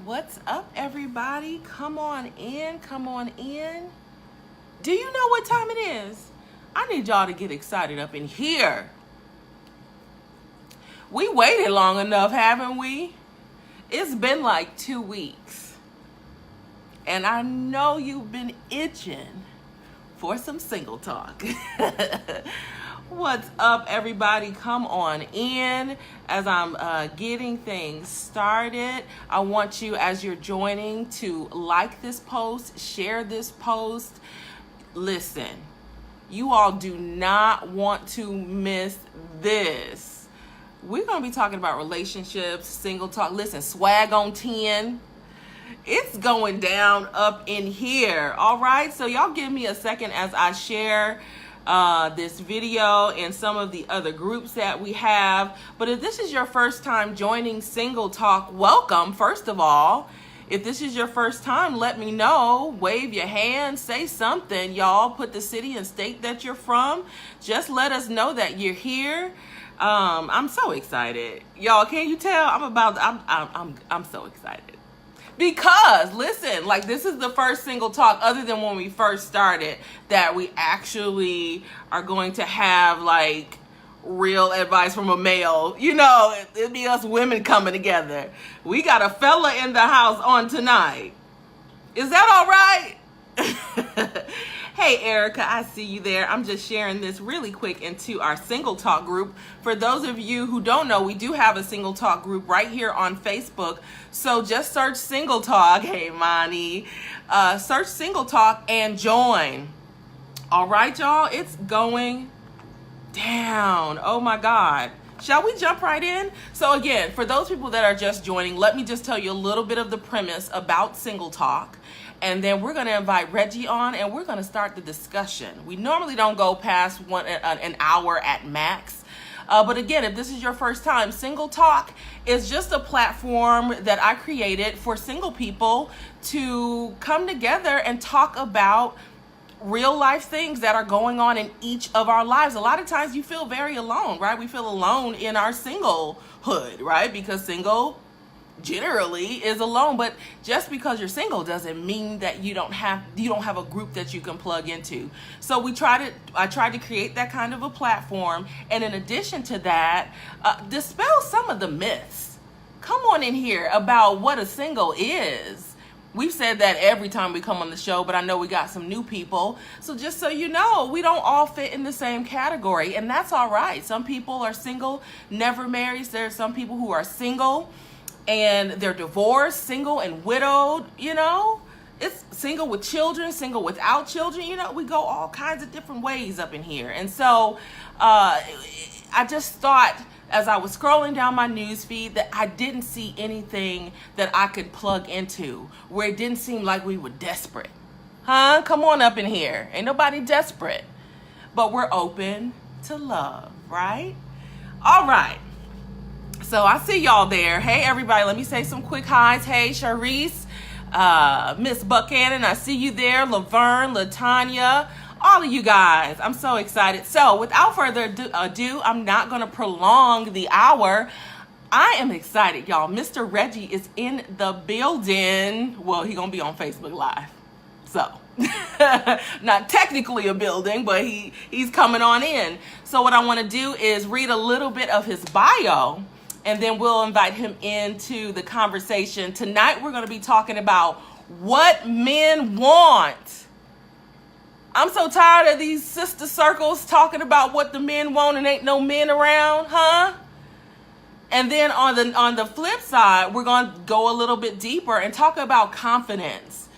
What's up, everybody? Come on in, come on in. Do you know what time it is? I need y'all to get excited up in here. We waited long enough, haven't we? It's been like 2 weeks. And I know you've been itching for some single talk. What's up, everybody? Come on in. As I'm getting things started, I want you, as you're joining, to like this post, share this post. Listen, you all do not want to miss this. We're going to be talking about relationships, single talk. Listen, swag on 10. It's going down up in here. All right, so y'all give me a second as I share this video and some of the other groups that we have. But if this is your first time joining Single Talk, welcome, first of all. If this is your first time, let me know. Wave your hand, say something, y'all. Put the city and state that you're from. Just let us know that you're here. I'm so excited, y'all. Can you tell? I'm so excited. Because, listen, like, this is the first single talk, other than when we first started, that we actually are going to have, like, real advice from a male. You know, it'd be us women coming together. We got a fella in the house on tonight. Is that all right? Hey, Erica, I see you there. I'm just sharing this really quick into our Single Talk group. For those of you who don't know, we do have a Single Talk group right here on Facebook. So just search Single Talk. Hey, Monty. Search Single Talk and join. All right, y'all. It's going down. Oh, my God. Shall we jump right in? So again, for those people that are just joining, let me just tell you a little bit of the premise about Single Talk. And then we're going to invite Reggie on and we're going to start the discussion. We normally don't go past an hour at max. But again, if this is your first time, Single Talk is just a platform that I created for single people to come together and talk about real life things that are going on in each of our lives. A lot of times you feel very alone, right? We feel alone in our singlehood, right? Because single generally is alone, but just because you're single doesn't mean that you don't have a group that you can plug into. So I tried to create that kind of a platform, and in addition to that, dispel some of the myths. Come on in here about what a single is. We've said that every time we come on the show, but I know we got some new people. So just so you know, we don't all fit in the same category, and that's all right. Some people are single, never married. There's some people who are single and they're divorced, single and widowed, you know. It's single with children, single without children, you know. We go all kinds of different ways up in here. And so I just thought, as I was scrolling down my news feed, that I didn't see anything that I could plug into where it didn't seem like we were desperate. Huh? Come on up in here. Ain't nobody desperate. But we're open to love, right? All right. So I see y'all there. Hey, everybody, let me say some quick highs. Hey, Charisse, Miss Buchanan, I see you there. Laverne, LaTanya, all of you guys. I'm so excited. So without further ado, I'm not going to prolong the hour. I am excited, y'all. Mister Reggie is in the building. Well, he's going to be on Facebook Live. So not technically a building, but he's coming on in. So what I want to do is read a little bit of his bio, and then we'll invite him into the conversation. Tonight, we're going to be talking about what men want. I'm so tired of these sister circles talking about what the men want and ain't no men around, huh? And then on the flip side, we're going to go a little bit deeper and talk about confidence.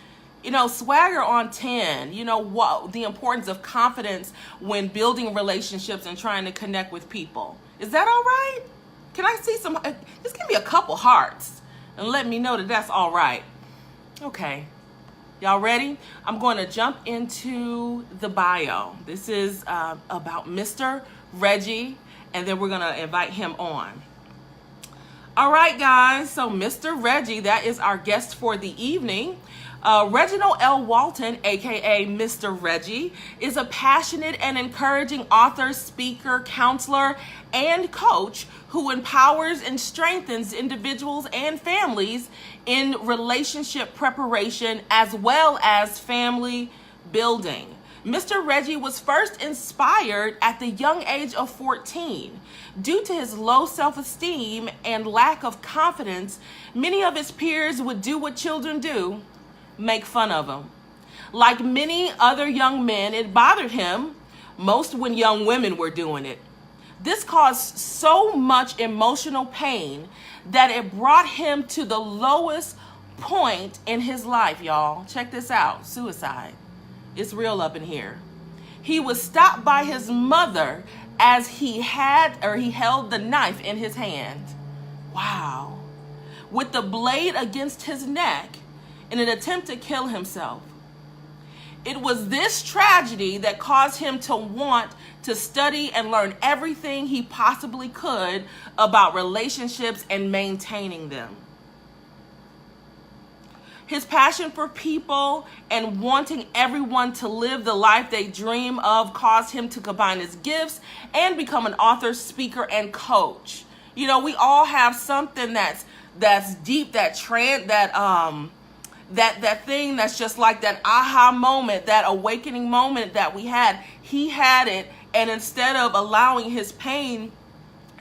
You know, Swagger on 10, you know, what the importance of confidence when building relationships and trying to connect with people. Is that all right? Can I see some? Just give me a couple hearts and let me know that that's all right. Okay. Y'all ready? I'm going to jump into the bio. This is about Mr. Reggie, and then we're going to invite him on. All right, guys. So Mr. Reggie, that is our guest for the evening. Reginald L. Walton, aka Mister Reggie, is a passionate and encouraging author, speaker, counselor, and coach who empowers and strengthens individuals and families in relationship preparation as well as family building. Mr. Reggie was first inspired at the young age of 14. Due to his low self-esteem and lack of confidence, many of his peers would do what children do, make fun of him. Like many other young men, it bothered him, most when young women were doing it. This caused so much emotional pain that it brought him to the lowest point in his life, y'all. Check this out, suicide. It's real up in here. He was stopped by his mother as he held the knife in his hand. Wow. With the blade against his neck in an attempt to kill himself. It was this tragedy that caused him to want to study and learn everything he possibly could about relationships and maintaining them. His passion for people and wanting everyone to live the life they dream of caused him to combine his gifts and become an author, speaker, and coach. You know, we all have something that's deep, that thing that's just like that aha moment, that awakening moment that we had. He had it, and instead of allowing his pain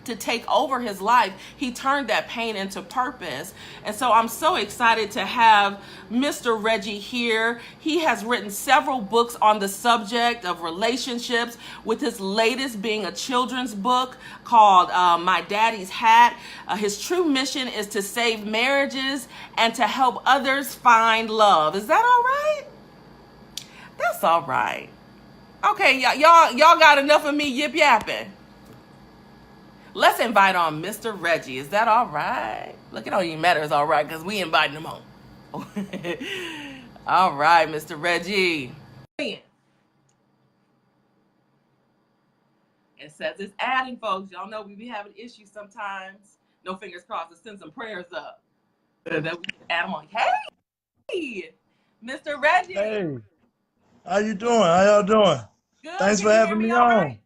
to take over his life, he turned that pain into purpose. And so I'm so excited to have Mr. Reggie here. He has written several books on the subject of relationships, with his latest being a children's book called My Daddy's Hat. His true mission is to save marriages and to help others find love. Is that all right? That's all right. Okay, y'all got enough of me yip yapping. Let's invite on Mr. Reggie. Is that all right? Look, it don't even matter. It's all right because we inviting him on. All right, Mr. Reggie. It says it's adding, folks. Y'all know we be having issues sometimes. No fingers crossed. Let's send some prayers up. That we can add them on. Hey, Mr. Reggie. Hey, how you doing? How y'all doing? Good. Thanks Can for you hear having me me all on. right?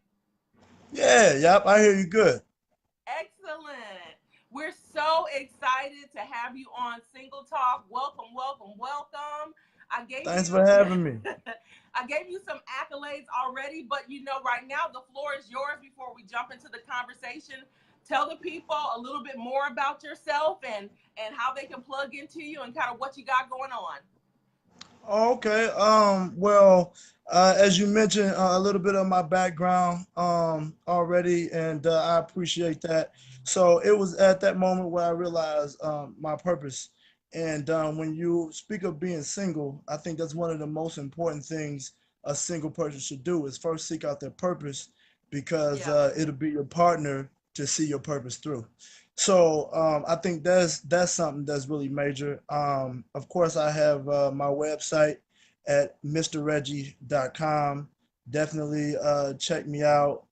Yep, I hear you good. Excellent. We're so excited to have you on Single Talk. Welcome, welcome, welcome. Thanks for having me. I gave you some accolades already, but you know, right now the floor is yours before we jump into the conversation. Tell the people a little bit more about yourself and how they can plug into you and kind of what you got going on. Okay. Well, as you mentioned, a little bit of my background already, and I appreciate that. So it was at that moment where I realized my purpose. And when you speak of being single, I think that's one of the most important things a single person should do is first seek out their purpose, because it'll be your partner to see your purpose through. So I think that's something that's really major. Of course, I have my website at MrReggie.com. Definitely check me out.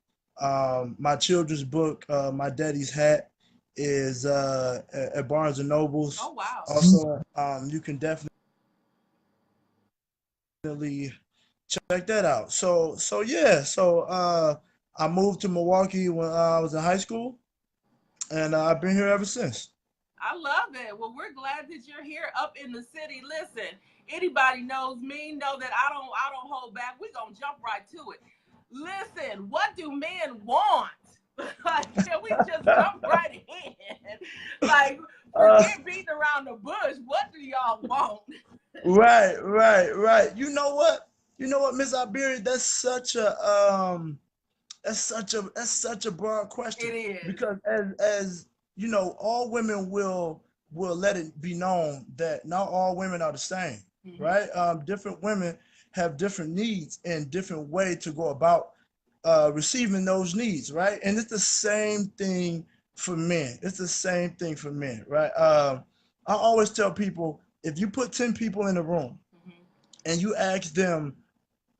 My children's book, My Daddy's Hat, is at Barnes and Nobles. Oh, wow. Also, you can definitely check that out. So I moved to Milwaukee when I was in high school, and I've been here ever since. I love it. Well, we're glad that you're here up in the city. Listen, anybody knows me, know that I don't hold back. We're gonna jump right to it. Listen, what do men want? Like, can we just jump right in? Like, forget beating around the bush. What do y'all want? Right. You know what, Miss Iberia? That's such a broad question. It is. Because as you know, all women will let it be known that not all women are the same, right? Different women have different needs and different way to go about receiving those needs, right? And it's the same thing for men. It's the same thing for men, right? I always tell people, if you put 10 people in a room and you ask them,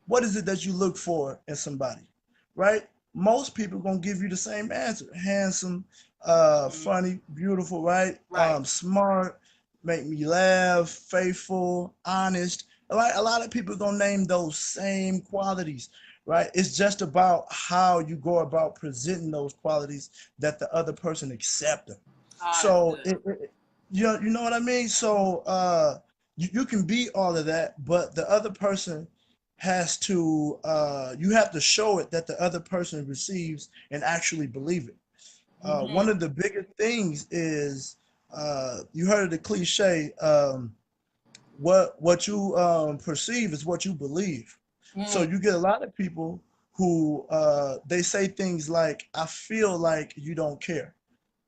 what is it that you look for in somebody, right? Most people gonna give you the same answer: handsome, funny, beautiful, right? Smart, make me laugh, faithful, honest. A lot of people gonna name those same qualities, right? It's just about how you go about presenting those qualities that the other person accept them. Oh, that's So good. you know what I mean? So you can be all of that, but the other person has to you have to show it that the other person receives and actually believe it. One Mm-hmm. of the biggest things is you heard of the cliche, what you perceive is what you believe. So Mm. you get a lot of people who they say things like, I feel like you don't care.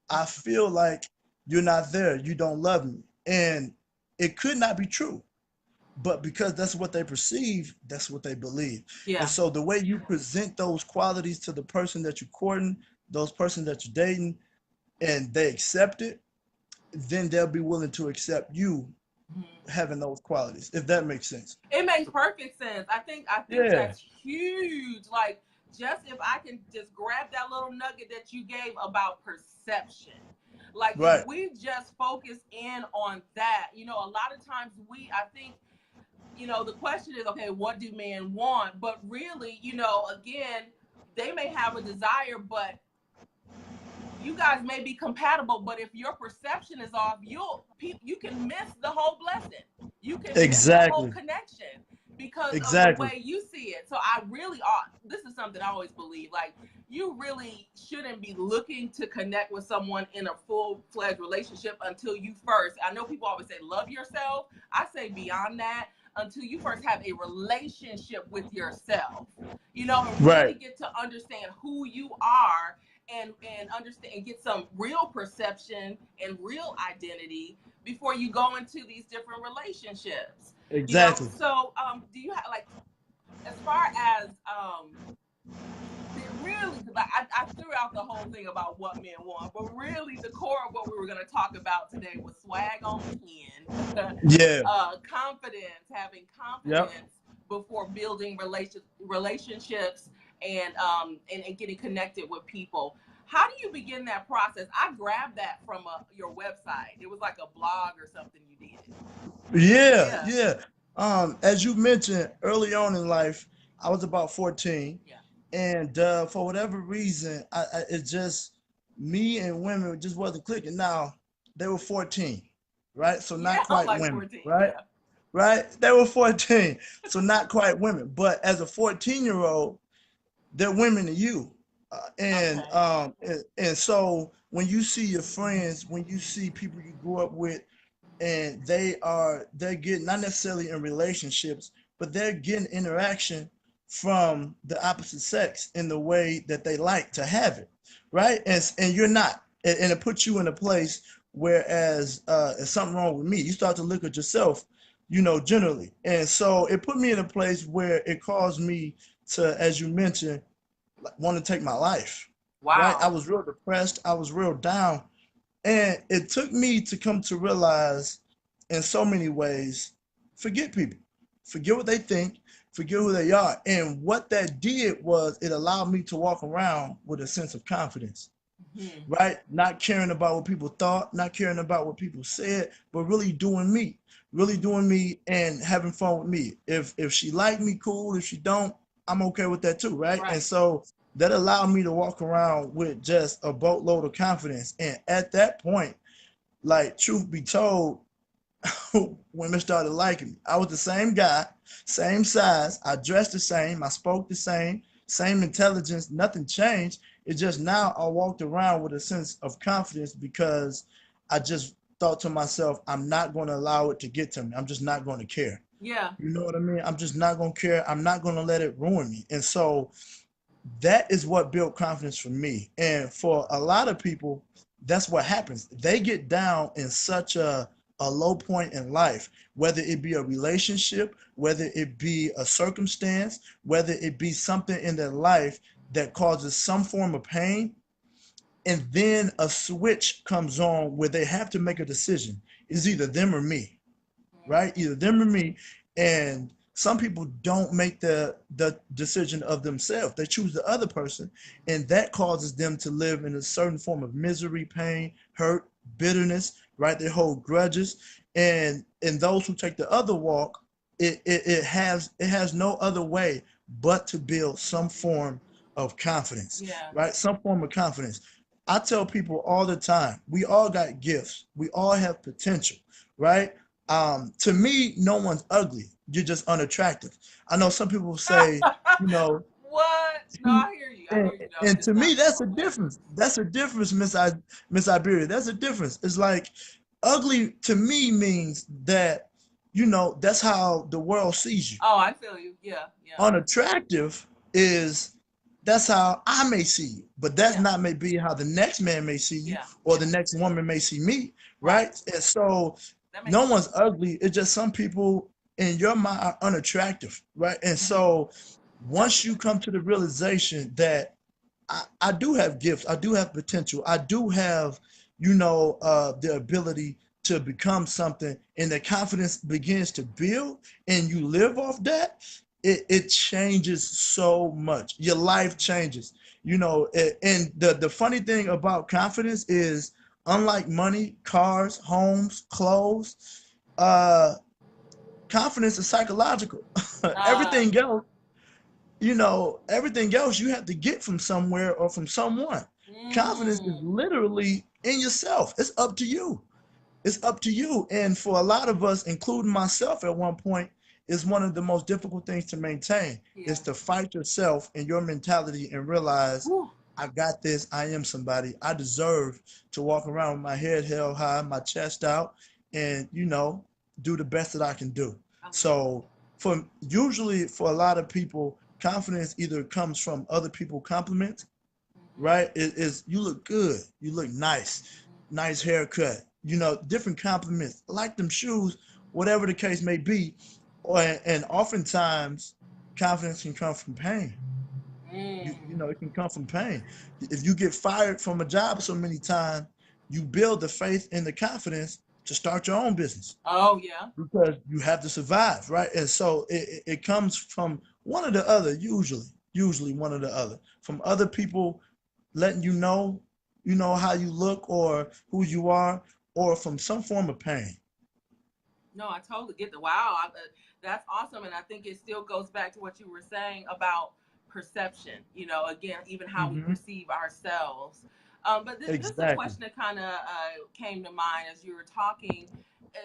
I feel like you're not there. You don't love me. And it could not be true. But because that's what they perceive, that's what they believe. And Yeah. so the way you present those qualities to the person that you're courting, those person that you're dating, and they accept it, then they'll be willing to accept you Mhm. having those qualities, if that makes sense. It makes perfect sense. I think Yeah, that's huge. Like, just if I can just grab that little nugget that you gave about perception. Like, if right. we just focus in on that, a lot of times I think, the question is, okay, what do men want? But really, again, they may have a desire, but you guys may be compatible, but if your perception is off, you can miss the whole blessing. You can miss the whole Exactly. connection because of the Exactly. way you see it. So I really ought. This is something I always believe. Like, you really shouldn't be looking to connect with someone in a full-fledged relationship until you first. I know people always say love yourself. I say beyond that, until you first have a relationship with yourself. And really Right. get to understand who you are, and understand and get some real perception and real identity before you go into these different relationships. Exactly. So do you have, like, as far as really, because I threw out the whole thing about what men want, but really the core of what we were going to talk about today was swag on 10. Yeah. Confidence, having Yep. confidence before building relationships, and getting connected with people. How do you begin that process? I grabbed that from your website. It was like a blog or something you did. Yeah. Yeah. Yeah. As you mentioned early on in life, I was about 14, Yeah. and for whatever reason, it just me and women just wasn't clicking. Now they were 14, right? So Yeah, not I'm quite like women, 14. right? Yeah. Right? They were 14, so not quite women. But as a 14-year-old, they're women to you. Okay. And so when you see your friends, when you see people you grew up with, and they're getting not necessarily in relationships, but they're getting interaction from the opposite sex in the way that they like to have it, right? And you're not, and it puts you in a place whereas there's something wrong with me. You start to look at yourself, generally, and so it put me in a place where it caused me to, as you mentioned, like, want to take my life, right? I Wow. was real depressed. I was real down. And it took me to come to realize in so many ways, forget people, forget what they think, forget who they are. And what that did was it allowed me to walk around with a sense of confidence, Hmm. right? Not caring about what people thought, not caring about what people said, but really doing me and having fun with me. If she liked me, cool. If she don't, I'm okay with that too, right? And Right. so that allowed me to walk around with just a boatload of confidence. And at that point, like, truth be told, women started liking me. I was the same guy, same size. I dressed the same. I spoke the same intelligence. Nothing changed. It's just now I walked around with a sense of confidence because I just thought to myself, I'm not going to allow it to get to me. I'm just not going to care. Yeah. You know what I mean? I'm just not going to care. I'm not going to let it ruin me. And so that is what built confidence for me. And for a lot of people, that's what happens. They get down in such a low point in life, whether it be a relationship, whether it be a circumstance, whether it be something in their life that causes some form of pain. And then a switch comes on where they have to make a decision. It's either them or me, right? Either them or me. And some people don't make the decision of themselves. They choose the other person, and that causes them to live in a certain form of misery, pain, hurt, bitterness, right? They hold grudges, and those who take the other walk, it has no other way but to build some form of confidence, Yeah. right? Some form of confidence. I tell people all the time, we all got gifts, we all have potential, right? To me, no one's ugly. You're just unattractive. I know some people say, you know, What? No, I hear you. I and, hear you. No, and it's to me, not. that's a Okay. difference. That's a difference, Miss Iberia. That's a difference. It's like ugly to me means that, that's how the world sees you. Oh, I feel you. Yeah, yeah, Unattractive is that's how I may see you, but that's yeah, not may be how the next man may see you yeah, or yeah. the next woman may see me, Right. right? And so That makes no sense. one's ugly. It's just some people in your mind are unattractive, right? And Hmm. so That's once good. you come to the realization that I do have gifts. I do have potential. I do have, the ability to become something, and the confidence begins to build, and you live off that. It changes so much. Your life changes. And the funny thing about confidence is, unlike money, cars, homes, clothes, uh, confidence is psychological. Uh, Everything else you have to get from somewhere or from someone. Confidence is mm, literally in yourself. It's up to you. It's up to you. And for a lot of us, including myself at one point, is one of the most difficult things to maintain yeah. is to fight yourself and your mentality and realize Whew. I got this. I am somebody. I deserve to walk around with my head held high, my chest out, and do the best that I can do. I love it. So for a lot of people, confidence either comes from other people compliments, Hmm. right? It is you look good, you look nice, nice haircut, different compliments, like them shoes, whatever the case may be. And oftentimes confidence can come from pain. It can come from pain. If you get fired from a job so many times, you build the faith and the confidence to start your own business Oh, yeah. because you have to survive, right? And so it comes from one or the other, usually one or the other, from other people letting you know how you look or who you are, or from some form of pain. No, I totally get the wow. That's awesome, and I think it still goes back to what you were saying about perception. Again, even how we Hmm. perceive ourselves. But this is a Exactly. question that kind of came to mind as you were talking.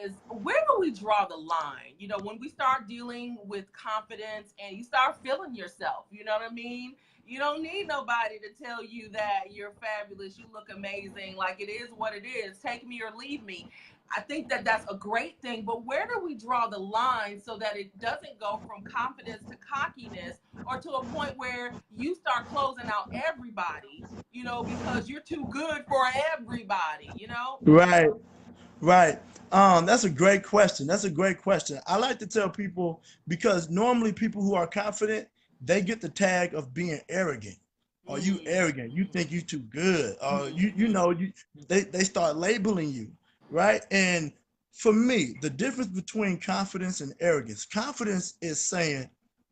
Is where do we draw the line? When we start dealing with confidence and you start feeling yourself. You know what I mean? You don't need nobody to tell you that you're fabulous, you look amazing. Like, it is what it is. Take me or leave me. I think that that's a great thing, but where do we draw the line so that it doesn't go from confidence to cockiness, or to a point where you start closing out everybody, because you're too good for everybody? Right. Right. That's a great question. That's a great question. I like to tell people because normally people who are confident, they get the tag of being arrogant. Are you Mm, arrogant? You think you too good. mm-hmm. They start labeling you, right? And for me, the difference between confidence and arrogance, confidence is saying,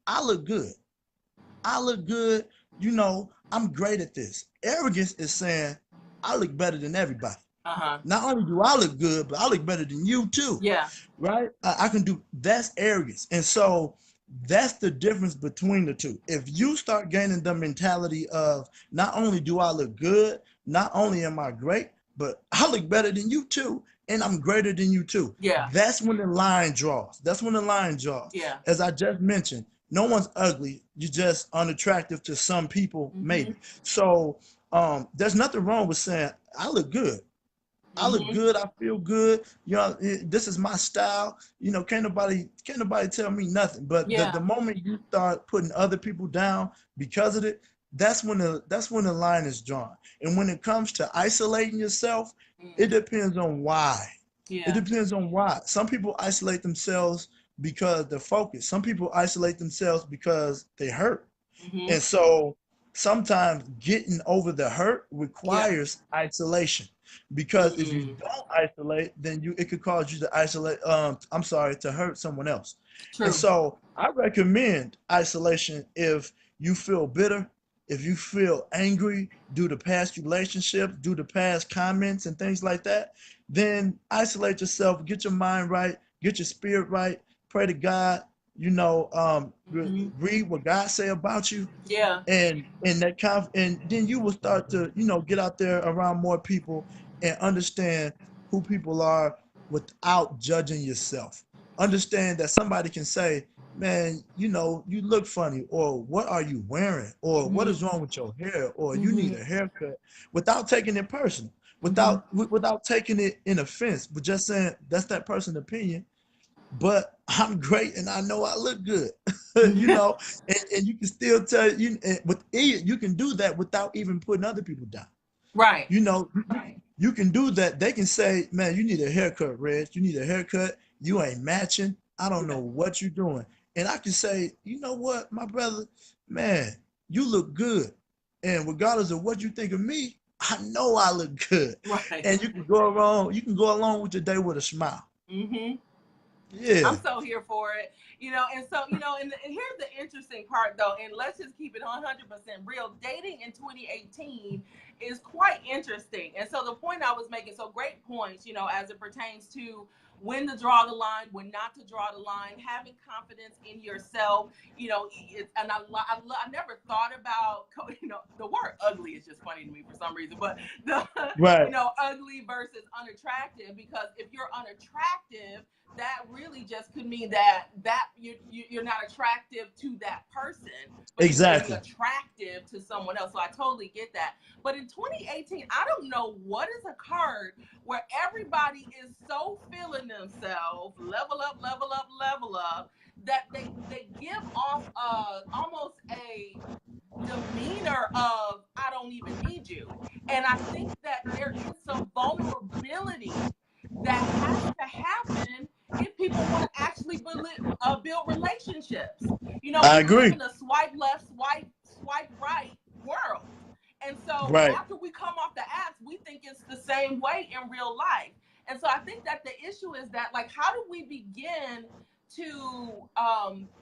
I look good. I look good. I'm great at this. Arrogance is saying, I look better than everybody. Uh-huh. Not only do I look good, but I look better than you too, Yeah. right? I can do that's arrogance. And so that's the difference between the two. If you start gaining the mentality of not only do I look good, not only am I great, but I look better than you too, and I'm greater than you too. Yeah. That's when the line draws. That's when the line draws. Yeah. As I just mentioned, no one's ugly. You're just unattractive to some people, Mm-hmm. maybe. So there's nothing wrong with saying I look good. I look Mm-hmm. good. I feel good. This is my style. Can't nobody tell me nothing. But the Yeah. moment you start putting other people down because of it, that's when the line is drawn. And when it comes to isolating yourself, it Mm. depends on why. It Yeah. depends on why. Some people isolate themselves because they're focused. Some people isolate themselves because they hurt. Mm-hmm. And so sometimes getting over the hurt Yeah. requires isolation. Because if you Mm. don't isolate, then it could cause you to isolate, I'm sorry, to hurt someone else. And True. so I recommend isolation if you feel bitter, if you feel angry due to past relationships, due to past comments and things like that, then isolate yourself, get your mind right, get your spirit right, pray to God, Hmm. read what God say about you, Yeah. and and then you will start to get out there around more people and understand who people are without judging yourself. Understand that somebody can say, man, you look funny, or what are you wearing, or what Hmm. is wrong with your hair, or you need Hmm. a haircut, without taking it personal, Hmm. without taking it in offense, but just saying that's that person's opinion. But I'm great and I know I look good, and you can still tell with it, you can do that without even putting other people down. Right. You know, you can do that. They can say, man, you need a haircut, Reg. You need a haircut. You ain't matching. I don't know Yeah. what you're doing. And I can say, you know what, my brother, man, you look good. And regardless of what you think of me, I know I look good. Right. And you can go along with your day with a smile. Hmm. Yeah. I'm so here for it, and so, and here's the interesting part though, and let's just keep it 100% real. Dating in 2018 is quite interesting. And so the point I was making, so great points, as it pertains to when to draw the line, when not to draw the line, having confidence in yourself, and I never thought about, the word ugly is just funny to me for some reason, but the, Right. ugly versus unattractive, because if you're unattractive, that really just could mean that you're not attractive to that person, but you may be Exactly. attractive to someone else. So I totally get that. But in 2018, I don't know what has occurred where everybody is so feeling themselves, level up, level up, level up, that they give off almost a demeanor of I don't even need you. And I think that there is some vulnerability that has to happen if people want to actually build relationships. I We live agree. in a swipe left, swipe right world. And so Right. after we come off the apps, we think it's the same way in real life. And so I think that the issue is that, like, how do we begin to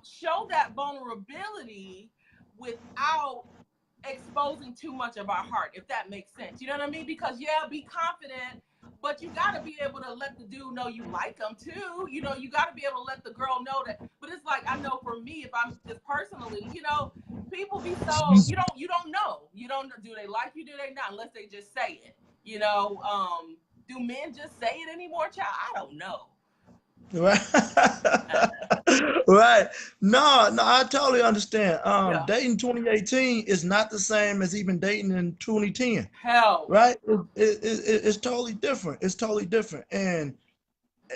show that vulnerability without exposing too much of our heart, if that makes sense? You know what I mean? Because yeah, be confident, but you got to be able to let the dude know you like them too. You got to be able to let the girl know that. But it's like, I know for me, if I'm just personally, people be so you don't know. You don't, do they like you, do they not, unless they just say it. Do men just say it anymore, child? I don't know. Right. Right. No, no, I totally understand. Yeah. Dating 2018 is not the same as even dating in 2010. Hell. Right? It's totally different. It's totally different. And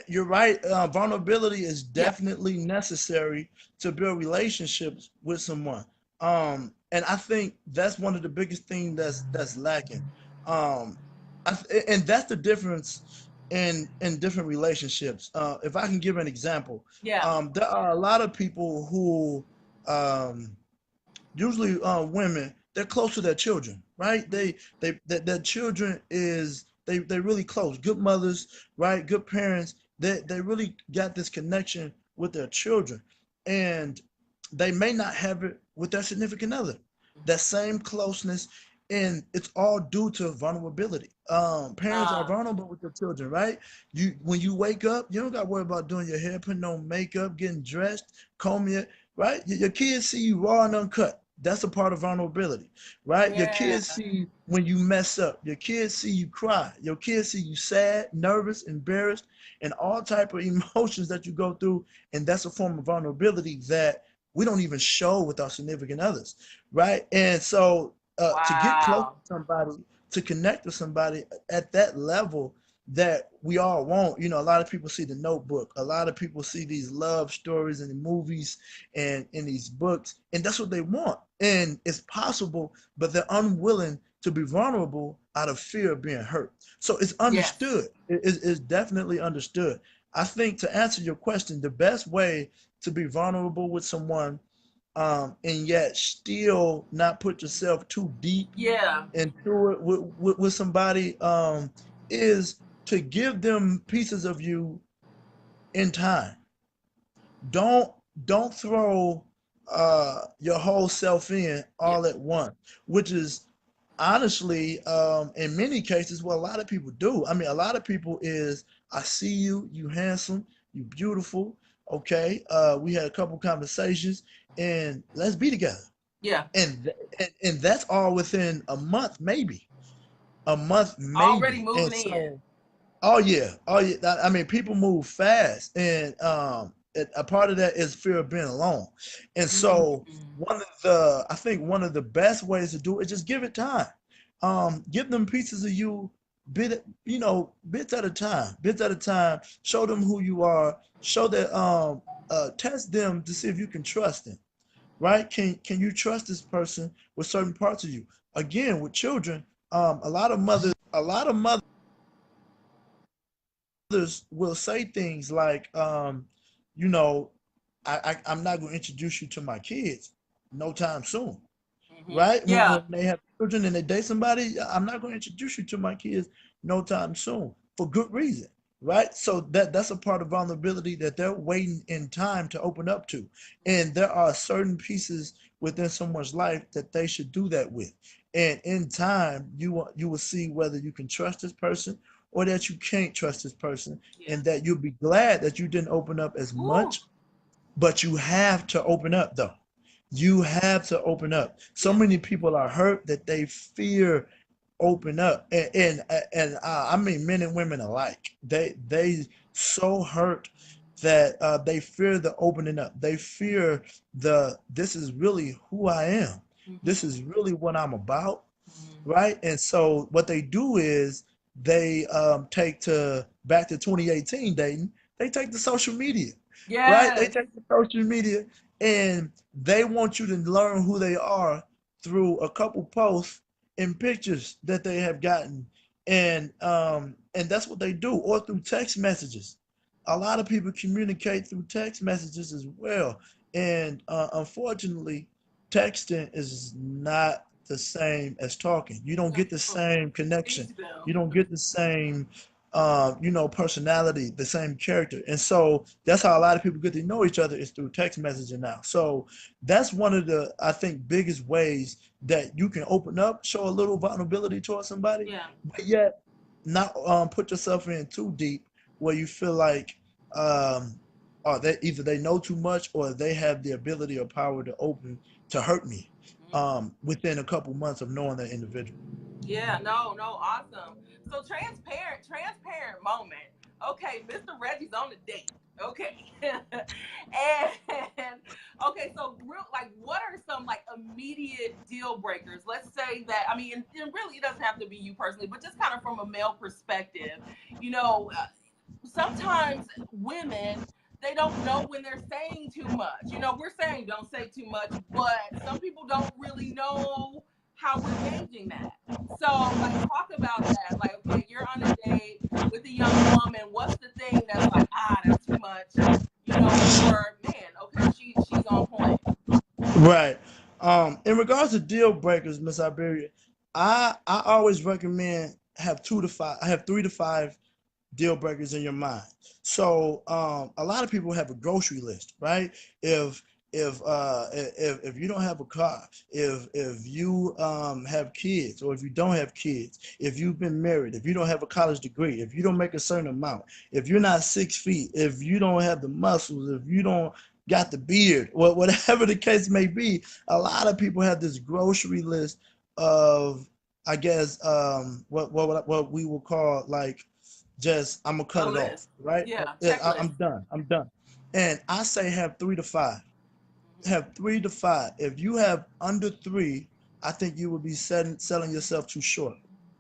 you're right. Vulnerability is Yeah. definitely necessary to build relationships with someone. And I think that's one of the biggest things that's lacking. Um, and that's the difference in different relationships. If I can give an example, Yeah. there are a lot of people who um, usually women, they're close to their children, right? Mm-hmm. Their children is they really close, good mothers, right? Good parents. They really got this connection with their children, and they may not have it with their significant other, that same closeness. And it's all due to vulnerability. Parents are uh vulnerable with their children, right? You When you wake up, you don't got to worry about doing your hair, putting on makeup, getting dressed, combing it, right? Your kids see you raw and uncut. That's a part of vulnerability, right? Your yeah. kids see when you mess up. Your kids see you cry. Your kids see you sad, nervous, embarrassed, and all type of emotions that you go through. And that's a form of vulnerability that we don't even show with our significant others, right? And so to get close to Wow. somebody, to connect with somebody at that level that we all want. A lot of people see the Notebook. A lot of people see these love stories in the movies and in these books, and that's what they want. And it's possible, but they're unwilling to be vulnerable out of fear of being hurt. So it's Yes. understood. It's definitely understood. I think, to answer your question, the best way to be vulnerable with someone, and yet still not put yourself too deep Yeah. into it with somebody, is to give them pieces of you in time. Don't don't throw your whole self in Yeah. all at once, which is honestly in many cases what a lot of people do. I mean, a lot of people is, I see you, you handsome, you beautiful, okay, we had a couple conversations and let's be together. Yeah. And that's all within a month, maybe a month, Already maybe. And moving in. so, oh yeah, oh yeah. I mean, people move fast, and a part of that is fear of being alone. And so, Mm-hmm. I think one of the best ways to do it is just give it time. Give them pieces of you, bits at a time, bits at a time. Show them who you are. Show that, test them to see if you can trust them. Right? Can you trust this person with certain parts of you? Again, with children, a lot of mothers will say things like, you know, I'm not going to introduce you to my kids no time soon, Mm-hmm. right? Yeah. When they have children and they date somebody, I'm not going to introduce you to my kids no time soon for good reason, right? So that's a part of vulnerability that they're waiting in time to open up to, and there are certain pieces within someone's life that they should do that with, and in time you will see whether you can trust this person or that you can't trust this person, Yeah. and that you'll be glad that you didn't open up as Ooh. much, but you have to open up though. You have to open up. So Yeah. many people are hurt that they fear open up, and I mean men and women alike. They so hurt that they fear the opening up. They fear this is really who I am. Mm-hmm. This is really what I'm about, Mm-hmm. right? And so what they do is they take to back to 2018 dating. They take to social media, right? They Yes. take to social media and they want you to learn who they are through a couple posts and pictures that they have gotten, and that's what they do, or through text messages. A lot of people communicate through text messages as well, and unfortunately, texting is not the same as talking. You don't get the No. same connection. Teach them. You don't get the same, personality, the same character. And so that's how a lot of people get to know each other is through text messaging now. So that's one of the, I think, biggest ways that you can open up, show a little vulnerability towards somebody, Yeah. but yet not put yourself in too deep where you feel like, um, or they either they know too much or they have the ability or power to hurt me within a couple months of knowing that individual. Yeah, no, no, awesome. So transparent moment. Okay, Mr. Reggie's on the date. Okay. And okay, so real like what are some like immediate deal breakers? Let's say that I mean, and really it doesn't have to be you personally, but just kind of from a male perspective, you know, sometimes women they don't know when they're saying too much. You know, we're saying don't say too much, but some people don't really know how we're gauging that. So, like, talk about that. Like, okay, you're on a date with a young woman. What's the thing that's like, that's too much, you know? Or man, okay, she's on point. Right. In regards to deal breakers, Miss Iberia, I always recommend have 2 to 5. I have 3 to 5 deal breakers in your mind. So a lot of people have a grocery list, right? If if you don't have a car, if you have kids, or if you don't have kids, if you've been married, if you don't have a college degree, if you don't make a certain amount, if you're not 6 feet, if you don't have the muscles, if you don't got the beard, whatever the case may be, a lot of people have this grocery list of, I guess, what we will call like, just I'm gonna cut A it off, list. right? Yeah, I'm checklist. done. I'm done. And I say have 3 to 5. Have 3 to 5. If you have under 3, I think you would be selling yourself too short.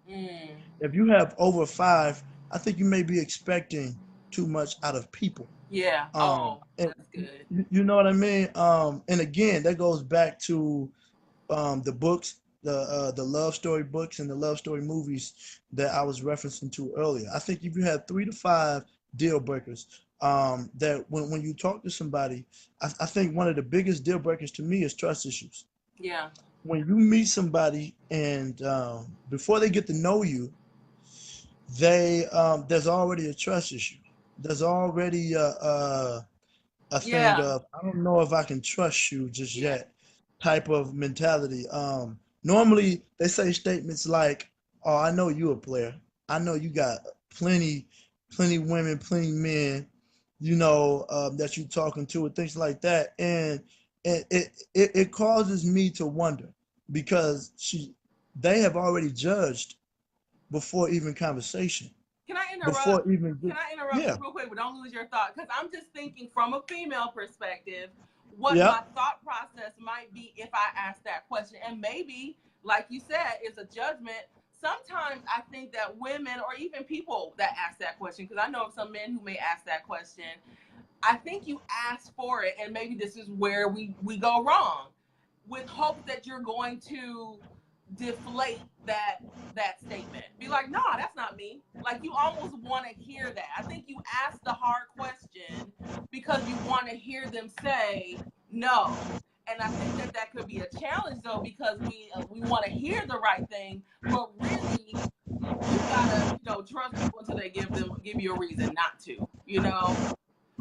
Mm. If you have over 5, I think you may be expecting too much out of people. Yeah. Oh, And that's good. you know what I mean? And again, that goes back to the books, the love story books and the love story movies that I was referencing to earlier. I think if you have 3 to 5 deal breakers, that when you talk to somebody, I think one of the biggest deal breakers to me is trust issues. Yeah. When you meet somebody and before they get to know you, they there's already a trust issue. There's already a thing Yeah. of I don't know if I can trust you just Yeah. yet type of mentality. Normally they say statements like, "Oh, I know you a player. I know you got plenty, plenty women, plenty men, that you talking to and things like that." And it causes me to wonder because they have already judged before even conversation, Can I before interrupt? even Can I interrupt yeah, just real quick, but don't lose your thought? Because I'm just thinking from a female perspective, what yeah, my thought process might be if I ask that question. And maybe, like you said, it's a judgment. Sometimes I think that women or even people that ask that question, because I know of some men who may ask that question, I think you ask for it, and maybe this is where we go wrong, with hopes that you're going to deflate that statement. Be like, nah, that's not me. Like you almost want to hear that. I think you ask the hard question because you want to hear them say no. And I think that could be a challenge though because we want to hear the right thing, but really you gotta trust people until they give you a reason not to.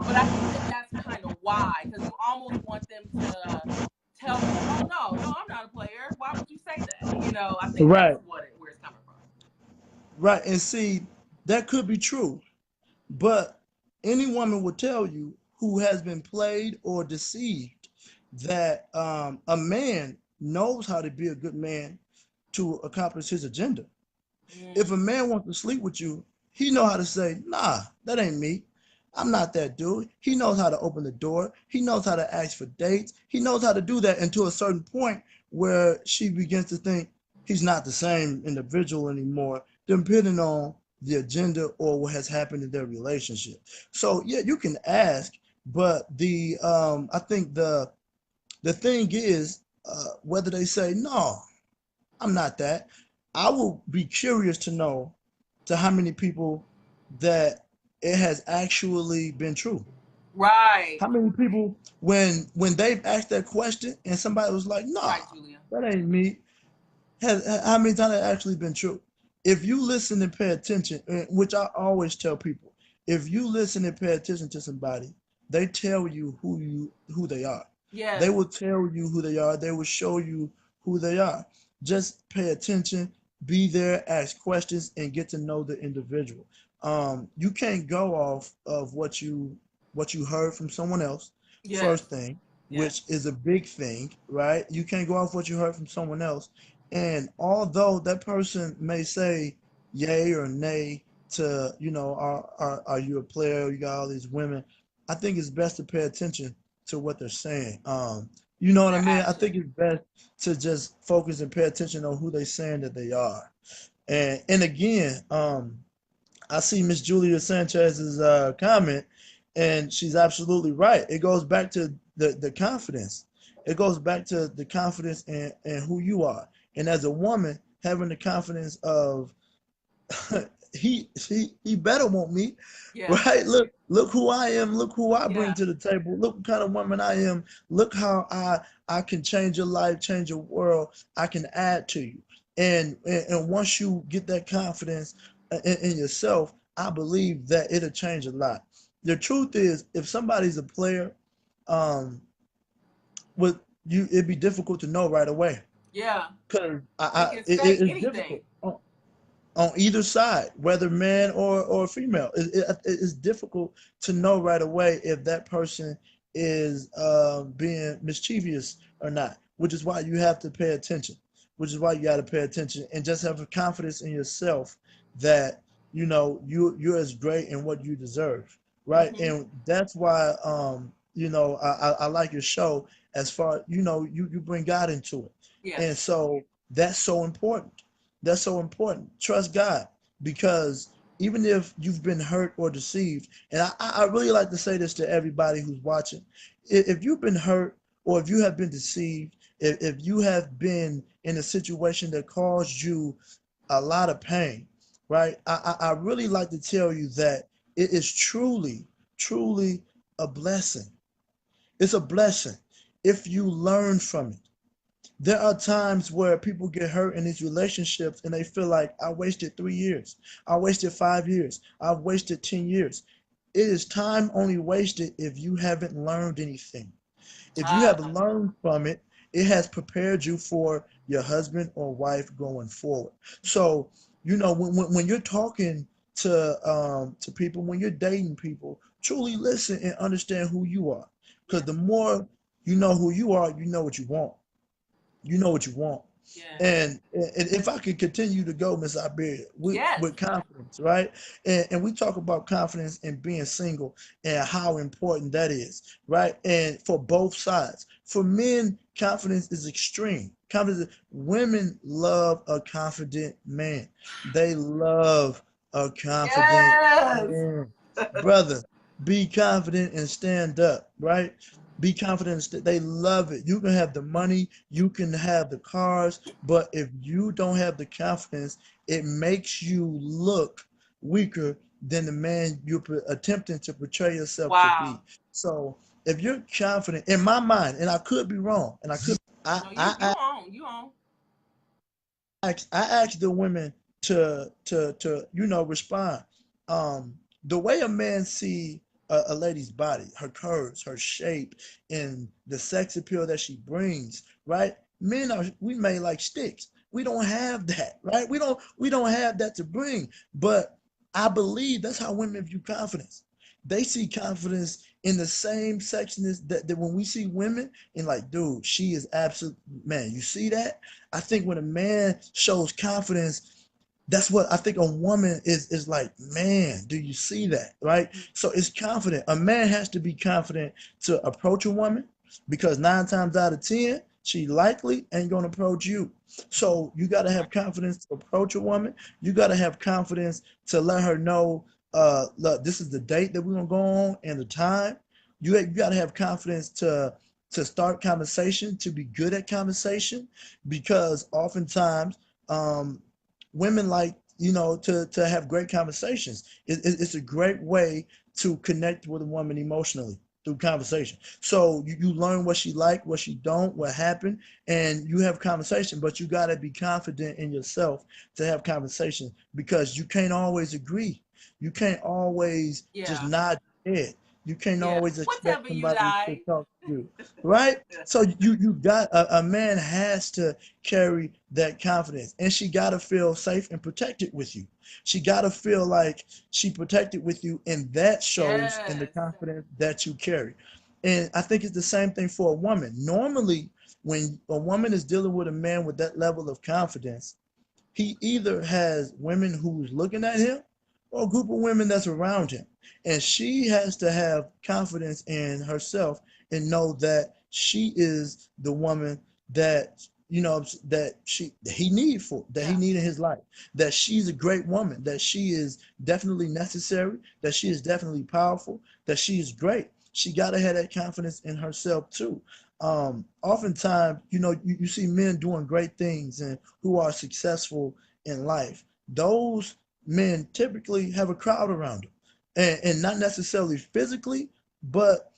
But I think that that's kind of why, because you almost want them to tell you, "Oh no, no, I'm not a player. Why would you say that?" I think that's right. where it's coming from. Right. And see, that could be true. But any woman will tell you who has been played or deceived that a man knows how to be a good man to accomplish his agenda. If a Mm, man wants to sleep with you, he know how to say, nah, that ain't me. I'm not that dude. He knows how to open the door. He knows how to ask for dates. He knows how to do that until a certain point where she begins to think he's not the same individual anymore, depending on the agenda or what has happened in their relationship. So yeah, you can ask, but I think the thing is whether they say no, I'm not that. I will be curious to know to how many people that it has actually been true. right, How many people when they've asked that question and somebody was like, "Nah, right, Julia. that ain't me." How many times it actually been true? If you listen and pay attention, which I always tell people, if you listen and pay attention to somebody, they tell you who they are. They Yes, will tell you who they are. They will show you who they are. Just pay attention, be there, ask questions, and get to know the individual. You can't go off of what you heard from someone else. yes, First thing, yes, which is a big thing, right? You can't go off what you heard from someone else. And although that person may say yay or nay to, are you a player? You got all these women. I think it's best to pay attention to what they're saying. You know what I their mean? I think action. it's best to just focus and pay attention on who they're saying that they are. And again, I see Miss Julia Sanchez's comment, and she's absolutely right. It goes back to the confidence. It goes back to the confidence in who you are. And as a woman, having the confidence of he better want me, Yeah, right? Look who I am. Look who I bring yeah, to the table. Look what kind of woman I am. Look how I can change your life, change your world. I can add to you. And once you get that confidence in yourself, I believe that it'll change a lot. The truth is, if somebody's a player, um, with you, it'd be difficult to know right away yeah. because They can say it's anything. difficult on either side, whether man or female. It's difficult to know right away if that person is being mischievous or not, which is why you have to pay attention, which is why you got to pay attention and just have a confidence in yourself that you're as great in what you deserve, right? Hmm. And that's why I like your show as far you bring God into it, and Yes. so that's so important. That's so important. Trust God because even if you've been hurt or deceived, and I really like to say this to everybody who's watching, if you've been hurt or if you have been deceived, if you have been in a situation that caused you a lot of pain, right? I really like to tell you that it is truly, truly a blessing. It's a blessing if you learn from it. There are times where people get hurt in these relationships and they feel like I wasted 3 years, I wasted 5 years, I've wasted 10 years. It is time only wasted if you haven't learned anything. If you Uh, have learned from it, it has prepared you for your husband or wife going forward. So, when you're talking to people, when you're dating people, truly listen and understand who you are. yeah, Because the more you know who you are, you know what you want. You know what you want. yeah, And if I could continue to go, Miss Iberia, yes. with confidence, right? And we talk about confidence and being single and how important that is, right? And for both sides. For men, confidence is extreme. Confidence, women love a confident man. They love a confident Yes. man. Brother, be confident and stand up, right? Be confident. They love it. You can have the money, you can have the cars, but if you don't have the confidence, it makes you look weaker than the man you're attempting to portray yourself to Wow. be. So if you're confident, in my mind, and I could be wrong, and I, No, you I, on. You on. I ask the women to respond. The way a man see a lady's body, her curves, her shape, and the sex appeal that she brings, right? Men are we made like sticks. We don't have that, right? We don't have that to bring. But I believe that's how women view confidence. They see confidence in the same section as that when we see women and like, dude, she is absolute man. You see that? I think when a man shows confidence, that's what I think a woman is like, man, do you see that? Right? So it's confident. A man has to be confident to approach a woman because 9 times out of 10, she likely ain't gonna approach you. So you gotta have confidence to approach a woman. You gotta have confidence to let her know, look, this is the date that we're gonna go on and the time. You gotta have confidence to start conversation, to be good at conversation, because oftentimes um, women like to have great conversations. It's a great way to connect with a woman emotionally through conversation. So you learn what she like, what she don't, what happened, and you have conversation. But you got to be confident in yourself to have conversation because you can't always agree. You can't always just Yeah. nod your head. You can't Yeah. always expect Whatever you somebody to like. talk to you, right? So you got a man has to carry that confidence, and she got to feel safe and protected with you. She got to feel like she protected with you, and that shows in the Yes. confidence that you carry. And I think it's the same thing for a woman. Normally, when a woman is dealing with a man with that level of confidence, he either has women who's looking at him or a group of women that's around him. And she has to have confidence in herself and know that she is the woman that he Yeah. need in his life, that she's a great woman, that she is definitely necessary, that she is definitely powerful, that she is great. She got to have that confidence in herself too. Oftentimes, you see men doing great things and who are successful in life. Those men typically have a crowd around them, and not necessarily physically, but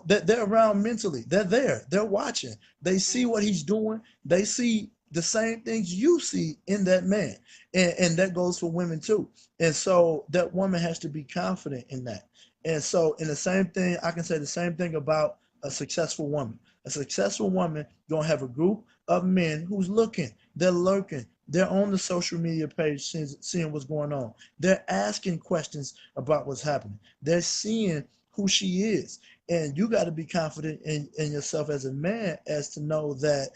that they're around mentally. They're there. They're watching. They see what he's doing. They see the same things you see in that man, and that goes for women too. And so that woman has to be confident in that. And so, in the same thing, I can say the same thing about a successful woman. A successful woman gonna have a group of men who's looking, they're lurking, they're on the social media page seeing what's going on. They're asking questions about what's happening. They're seeing who she is. And you got to be confident in yourself as a man as to know that,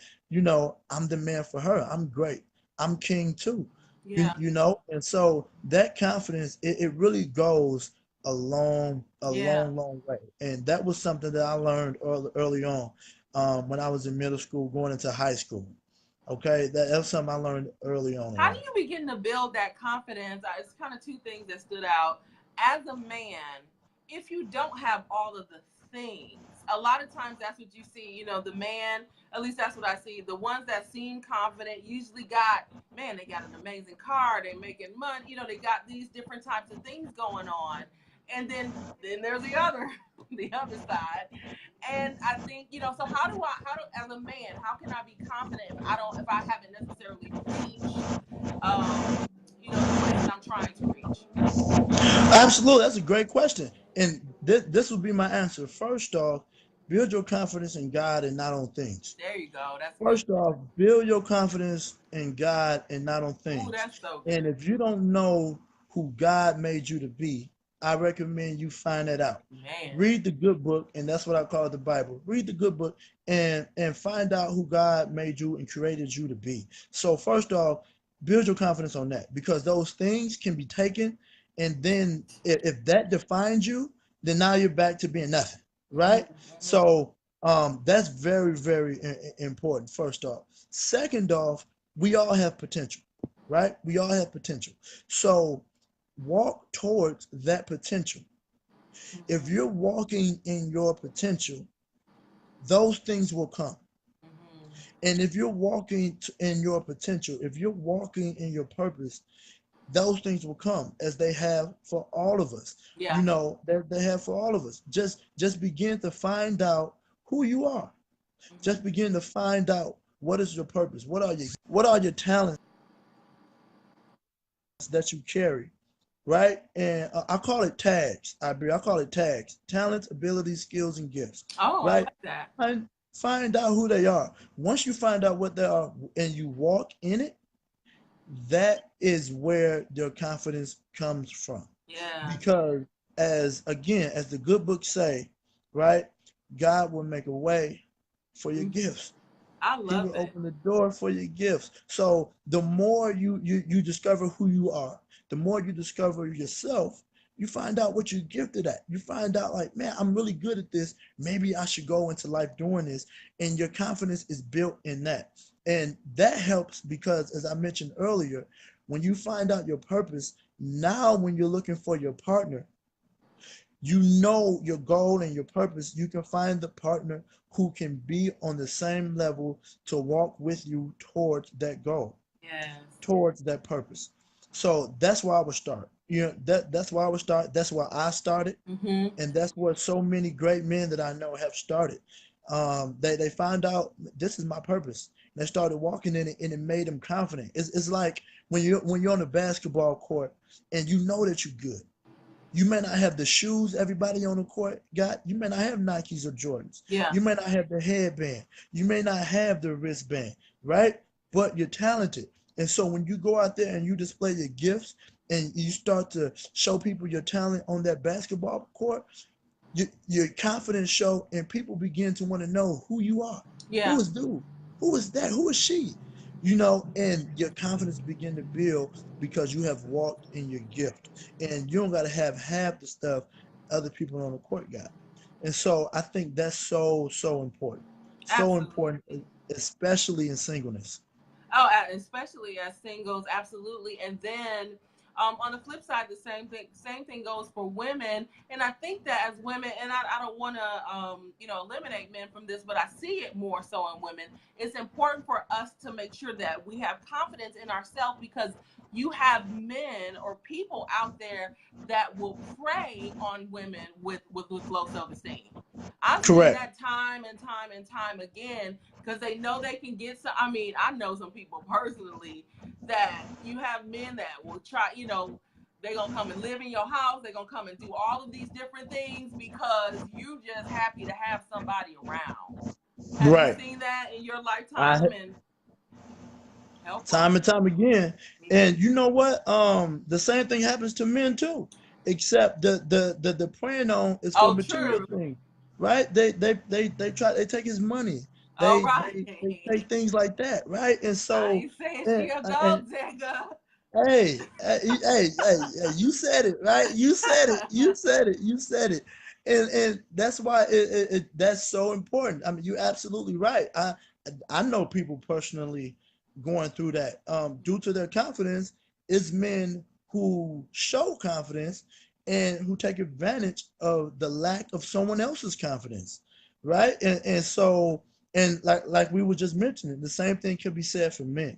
I'm the man for her. I'm great. I'm king too. Yeah. And so that confidence, it really goes a Yeah. long way. And that was something that I learned early on, when I was in middle school, going into high school. Okay, that was something I learned early on in How do life. you begin to build that confidence? It's kind of two things that stood out. As a man, if you don't have all of the things, a lot of times that's what you see. The man, at least that's what I see. The ones that seem confident usually they got an amazing car, they're making money, they got these different types of things going on. And then there's the other, the other side. And I think, so as a man, how can I be confident if I haven't necessarily reached, um, the place that I'm trying to reach? Absolutely, that's a great question, and this will be my answer. First off, build your confidence in God and not on things. There you go. That's good. First off, build your confidence in God and not on Ooh, things. that's so And good. if you don't know who God made you to be, I recommend you find that out. Man. Read the good book, and that's what I call the Bible. Read the good book and find out who God made you and created you to be. So first off, build your confidence on that because those things can be taken, and then if that defines you, then now you're back to being nothing, Mm-hmm, right? So that's very, very important, first off. Second off, we all have potential, right? We all have potential. So walk towards that potential. If mm-hmm, you're walking in your potential, those things will come. mm-hmm. And if you're walking in your potential, if you're walking in your purpose, those things will come as they have for all of us. Yeah. You know, they have for all of us. Just begin to find out who you are. Mm-hmm. Just begin to find out what is your purpose. What are your talents that you carry, right? And I call it tags. I call it tags: talents, abilities, skills, and gifts. Oh, I Right? like that. Find out who they are. Once you find out what they are and you walk in it, that is where your confidence comes from. Yeah. Because as the good books say, right, God will make a way for your Mm-hmm. gifts. I He love will it. open the door for your gifts. So the more you discover who you are, the more you discover yourself, you find out what you're gifted at. You find out like, man, I'm really good at this. Maybe I should go into life doing this. And your confidence is built in that. And that helps because, as I mentioned earlier, when you find out your purpose, now when you're looking for your partner, you know your goal and your purpose. You can find the partner who can be on the same level to walk with you towards that goal, Yes. towards that purpose. So that's where I would start. You know, that's where I would start. That's where I started, Mm-hmm. and that's where so many great men that I know have started. They found out this is my purpose. They started walking in it, and it made them confident. It's like when you're on the basketball court and you know that you're good. You may not have the shoes everybody on the court got. You may not have Nikes or Jordans. Yeah. You may not have the headband. You may not have the wristband, right? But you're talented. And so when you go out there and you display your gifts and you start to show people your talent on that basketball court, your confidence show and people begin to want to know who you are. Who Yeah. is dude? Who is that? Who is she? You know, and your confidence begin to build because you have walked in your gift. And you don't got to have half the stuff other people on the court got. And so I think that's so important. So important, Absolutely. especially in singleness. Oh, especially as singles, absolutely. And then on the flip side, the same thing goes for women. And I think that as women, and I don't want to, eliminate men from this, but I see it more so in women. It's important for us to make sure that we have confidence in ourselves because you have men or people out there that will prey on women with low self-esteem. I've seen Correct. that time and time and time again because they know they can get some. I mean, I know some people personally that you have men that will try, they're gonna come and live in your house, they're gonna come and do all of these different things because you just happy to have somebody around. Have you Right. seen that in your lifetime? I And help time us. and time again. And you know what? The same thing happens to men too, except the preying on is for Oh, material true. things, right? They take his money. All They right. take things like that, right? And I so ain't saying she and, a and gold digger. hey, you said it, right? You said it. You said it. You said it. And that's why that's so important. I mean, you're absolutely right. I know people personally going through that. Due to their confidence, it's men who show confidence and who take advantage of the lack of someone else's confidence, right? And so and like we were just mentioning, the same thing could be said for men.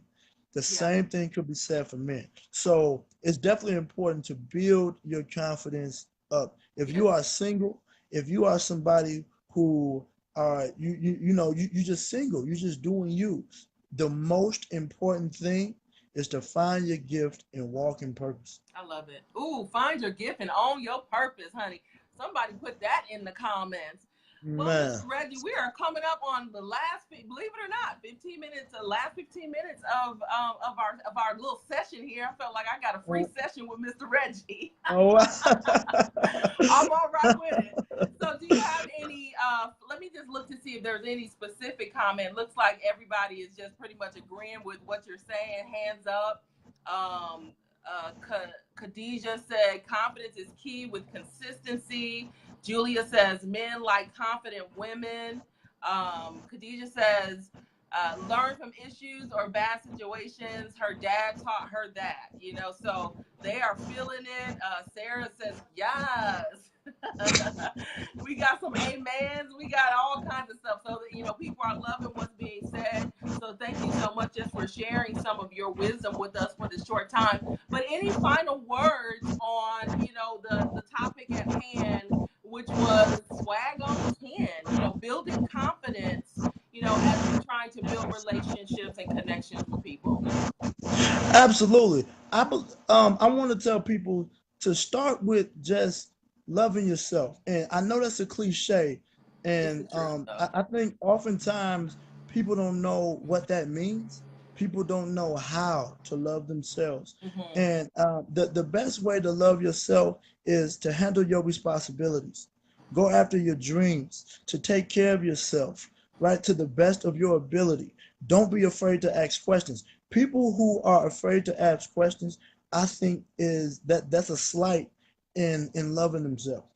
The Yeah. same thing could be said for men. So it's definitely important to build your confidence up. If you Yes. are single, if you are somebody who are you just single, you're just doing you. The most important thing is to find your gift and walk in purpose. I love it. Ooh, find your gift and own your purpose, honey. Somebody put that in the comments. Well, Mr. Man. Reggie, we are coming up on the last, believe it or not, 15 minutes, the last 15 minutes of our little session here. I felt like I got a free session with Mr. Reggie. Oh, I'm all right with it. So do you have any, let me just look to see if there's any specific comment. Looks like everybody is just pretty much agreeing with what you're saying. Hands up. Um, Khadijah said confidence is key with consistency. Julia says men like confident women. Khadijah says learn from issues or bad situations. Her dad taught her that, you know, so they are feeling it. Sarah says yes. We got some amens. We got all kinds of stuff. So that, you know, people are loving what's being said. So thank you so much just for sharing some of your wisdom with us for this short time. But any final words on, you know, the topic at hand, which was swag on 10, you know, building confidence, you know, as we're trying to build relationships and connections with people. absolutely. I want to tell people to start with just loving yourself, and I know that's a cliche, It's the and truth, though. I think oftentimes people don't know what that means. People don't know how to love themselves, Mm-hmm. and the best way to love yourself is to handle your responsibilities, go after your dreams, to take care of yourself, right, to the best of your ability. Don't be afraid to ask questions. People who are afraid to ask questions, I think is that's a slight in loving themselves.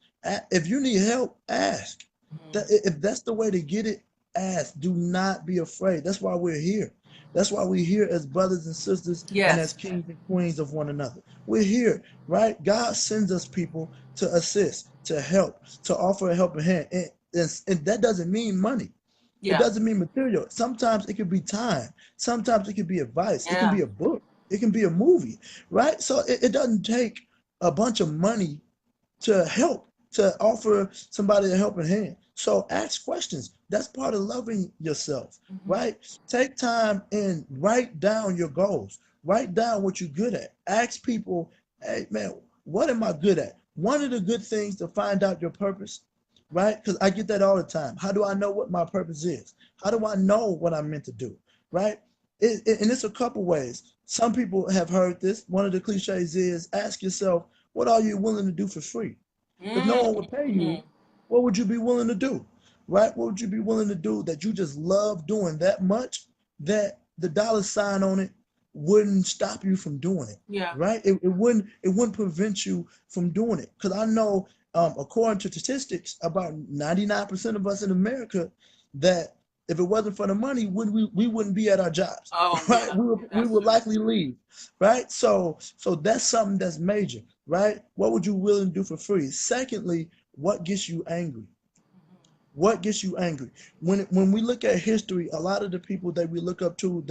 If you need help, ask. Mm-hmm. If that's the way to get it, ask. Do not be afraid. That's why we're here. That's why we're here as brothers and sisters and as Yes. kings and queens of one another. We're here, right? God sends us people to assist, to help, to offer a helping hand. And that doesn't mean money. It Yeah. doesn't mean material. Sometimes it could be time. Sometimes it could be advice. It can Yeah. be a book. It can be a movie, right? So it doesn't take a bunch of money to help, to offer somebody a helping hand. So ask questions. That's part of loving yourself, Mm-hmm. right? Take time and write down your goals. Write down what you're good at. Ask people, hey man, what am I good at? One of the good things to find out your purpose, right? Because I get that all the time. How do I know what my purpose is? How do I know what I'm meant to do, right? And it's a couple ways. Some people have heard this. One of the cliches is ask yourself, what are you willing to do for free? If no one would pay Mm-hmm. you, what would you be willing to do? Right? What would you be willing to do that you just love doing that much that the dollar sign on it wouldn't stop you from doing it? Yeah. Right? It wouldn't prevent you from doing it. Because I know, according to statistics, about 99% of us in America that if it wasn't for the money, we wouldn't be at our jobs, Oh, right? yeah. We That's would true. likely leave, right? So that's something that's major, right? What would you willing to do for free? Secondly, what gets you angry? What gets you angry? When we look at history, a lot of the people that we look up to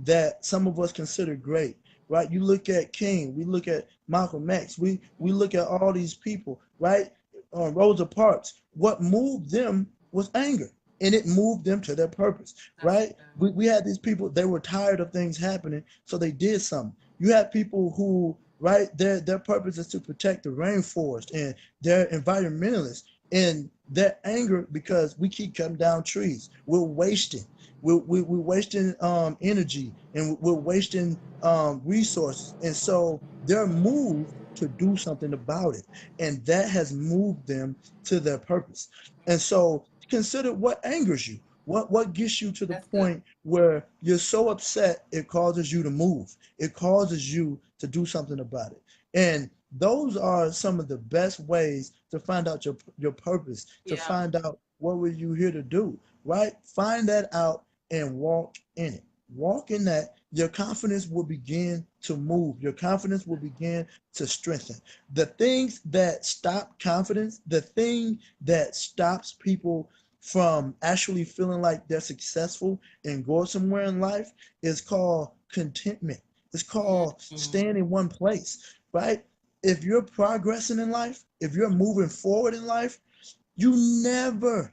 that some of us consider great, right? You look at King, we look at Malcolm X, we look at all these people, right? Rosa Parks. What moved them was anger, and it moved them to their purpose, That's right? true. We had these people, they were tired of things happening, so they did something. You have people who, right, their purpose is to protect the rainforest, and they're environmentalists, and that anger because we keep cutting down trees. We're wasting. We're wasting energy, and we're wasting resources. And so they're moved to do something about it. And that has moved them to their purpose. And so consider what angers you. What gets you to the That's good. point where you're so upset it causes you to move. It causes you to do something about it. And those are some of the best ways to find out your purpose, to Yeah. find out what were you here to do, right? Find that out and walk in it. Walk in that, your confidence will begin to move. Your confidence will begin to strengthen. The things that stop confidence, the thing that stops people from actually feeling like they're successful and going somewhere in life is called contentment. It's called Mm-hmm. staying in one place, right? If you're progressing in life, if you're moving forward in life, you never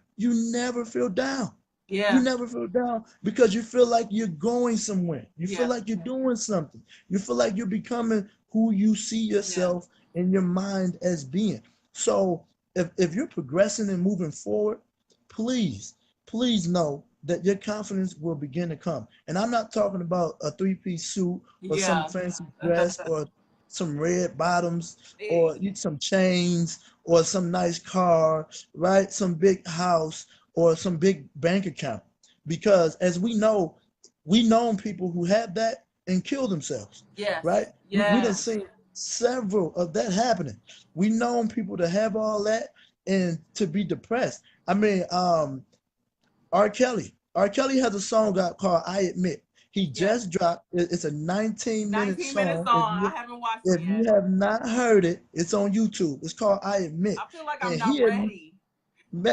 feel down. You Yeah. never feel down because you feel like you're going somewhere. You feel Yeah. like you're doing something. You feel like you're becoming who you see Yeah. yourself in your mind as being. So if you're progressing and moving forward, please, please know that your confidence will begin to come. And I'm not talking about a three-piece suit or some Yeah. fancy dress or some red bottoms or Hey. some chains or some nice car, right? Some big house or some big bank account. Because as we known people who had that and killed themselves, right? Yes. We done Yes. seen several of that happening. We known people to have all that and to be depressed. I mean, R. Kelly. R. Kelly has a song out called "I Admit." He Yes. just dropped. It's a 19-minute 19 minutes song. on. I haven't watched it If you yet. have not heard it, it's on YouTube. It's called "I Admit," I feel like I'm and not ready.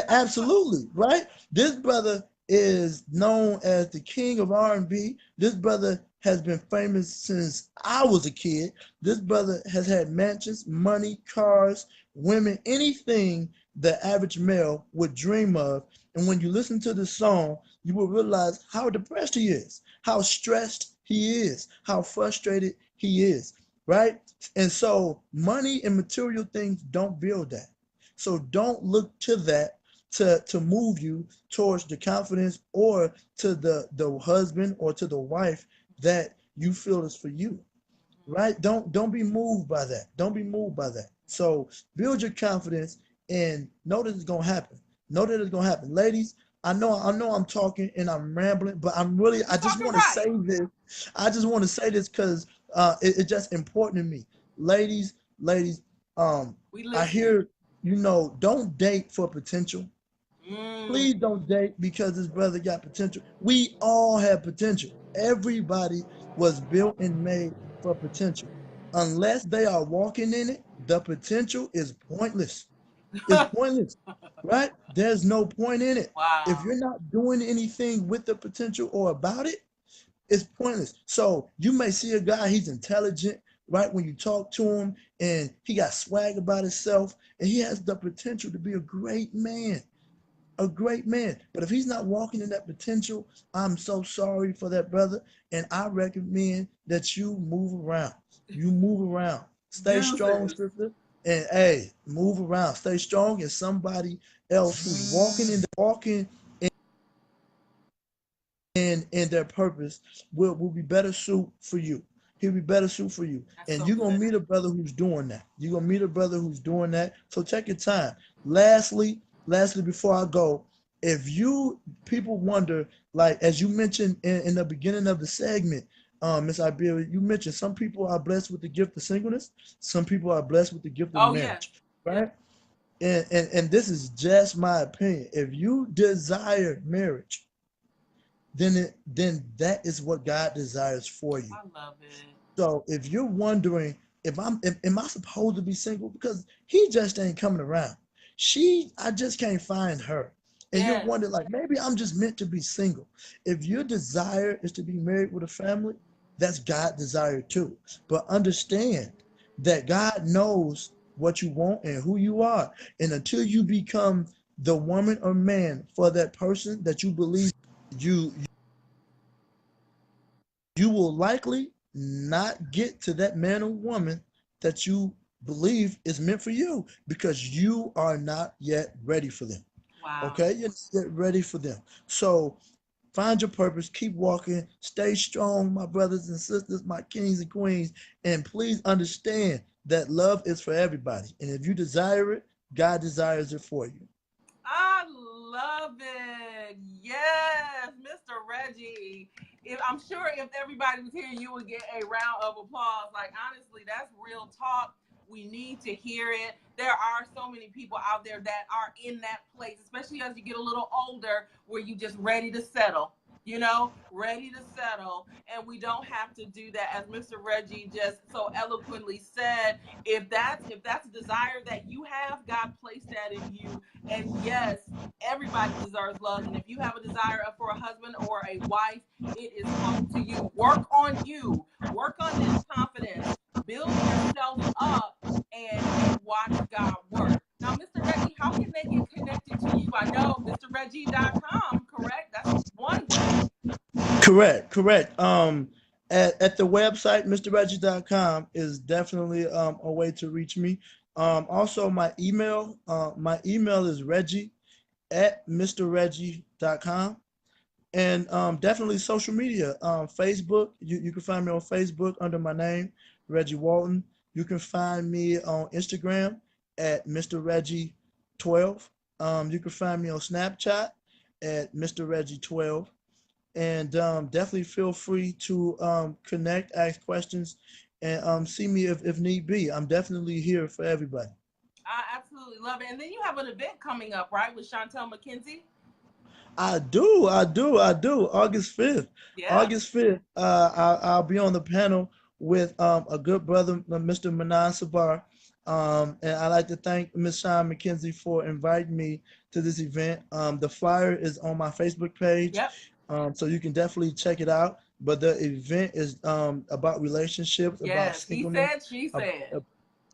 absolutely, right? This brother is known as the king of R&B. This brother has been famous since I was a kid. This brother has had mansions, money, cars, women, anything the average male would dream of. And when you listen to this song, you will realize how depressed he is, how stressed he is, how frustrated he is, right? And so money and material things don't build that. So don't look to that to move you towards the confidence or to the husband or to the wife that you feel is for you. Right? Don't be moved by that. Don't be moved by that. So build your confidence and know that it's gonna happen. Know that it's gonna happen. Ladies, I know I'm talking and I'm rambling, but You're I just talking want to say right. this. I just want to say this because it's just important to me. Ladies, um, We I listening. hear don't date for potential. Mm. Please don't date because this brother got potential. We all have potential. Everybody was built and made for potential. Unless they are walking in it, the potential is pointless. It's pointless, right? There's no point in it. If Wow. you're not doing anything with the potential or about it, it's pointless. So you may see a guy, he's intelligent, right? When you talk to him and he got swag about himself and he has the potential to be a great man. But if he's not walking in that potential, I'm so sorry for that brother. And I recommend that you move around. You move around. Stay strong, Deuces. sister. And hey, move around. Stay strong. And somebody else who's walking in their purpose will be better suit for you. He'll be better suit for you. That's And so you're gonna good. meet a brother who's doing that. You're gonna meet a brother who's doing that. So take your time. Lastly, before I go, if you people wonder, like as you mentioned in the beginning of the segment, Miss Iberia, you mentioned some people are blessed with the gift of singleness, some people are blessed with the gift of Oh yes. marriage, Yes. right? And this is just my opinion. If you desire marriage, then that is what God desires for you. I love it. So if you're wondering am I supposed to be single because he just ain't coming around. I just can't find her. And you're Yes. wondering like maybe I'm just meant to be single. If your desire is to be married with a family, that's God's desire too. But understand that God knows what you want and who you are. And until you become the woman or man for that person that you believe you you will likely not get to that man or woman that you believe is meant for you because you are not yet ready for them. Wow. Okay? You're not yet ready for them. So find your purpose, keep walking, stay strong, my brothers and sisters, my kings and queens, and please understand that love is for everybody. And if you desire it, God desires it for you. I love it. Yes, Mr. Reggie. If I'm sure if everybody was here, you would get a round of applause. Like honestly, that's real talk. We need to hear it. There are so many people out there that are in that place, especially as you get a little older, where you just ready to settle. Ready to settle. And we don't have to do that, as Mr. Reggie just so eloquently said. If that's a desire that you have, God placed that in you. And yes, everybody deserves love. And if you have a desire for a husband or a wife, it is called to you. Work on you. Work on this confidence. Build yourself up and watch God work. Now, Mr. Reggie, how can they get connected to you? I know MrReggie.com, correct? That's Correct. At the website, MrReggie.com is definitely a way to reach me. Also my email is Reggie at MrReggie.com. And definitely social media. Facebook, you can find me on Facebook under my name, Reggie Walton. You can find me on Instagram at Mister Reggie 12. You can find me on Snapchat at Mister Reggie 12. And definitely feel free to connect, ask questions, and see me if need be. I'm definitely here for everybody. I absolutely love it. And then you have an event coming up, right, with Chantel McKenzie? I do. August 5th. Yeah. August 5th, I'll be on the panel with a good brother, Mr. Manan Sabar. And I'd like to thank Ms. Sean McKenzie for inviting me to this event. The flyer is on my Facebook page, Yep. so you can definitely check it out. But the event is about relationships, about Yes. He singleness. said, she uh, said.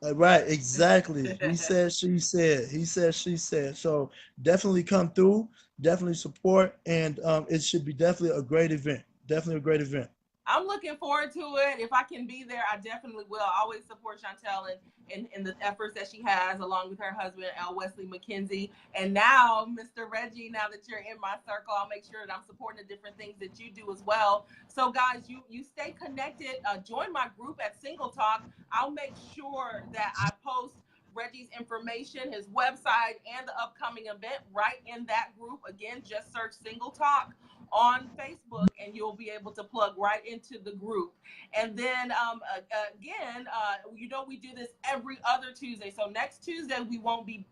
uh, right, exactly. He said, she said. He said, she said. So definitely come through, definitely support, and it should be definitely a great event. Definitely a great event. I'm looking forward to it. If I can be there, I definitely will. I always support Chantel in the efforts that she has, along with her husband, L. Wesley McKenzie. And now, Mr. Reggie, now that you're in my circle, I'll make sure that I'm supporting the different things that you do as well. So, guys, you stay connected. Join my group at Single Talk. I'll make sure that I post Reggie's information, his website, and the upcoming event right in that group. Again, just search Single Talk on Facebook, and you'll be able to plug right into the group. And then again, we do this every other Tuesday. So next Tuesday we won't be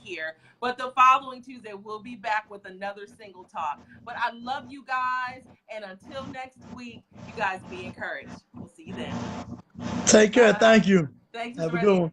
here, but the following Tuesday we'll be back with another Single Talk. But I love you guys, and until next week, you guys be encouraged. We'll see you then. Take care. Thank you. Thanks, Mr. Have a good Reggie. one.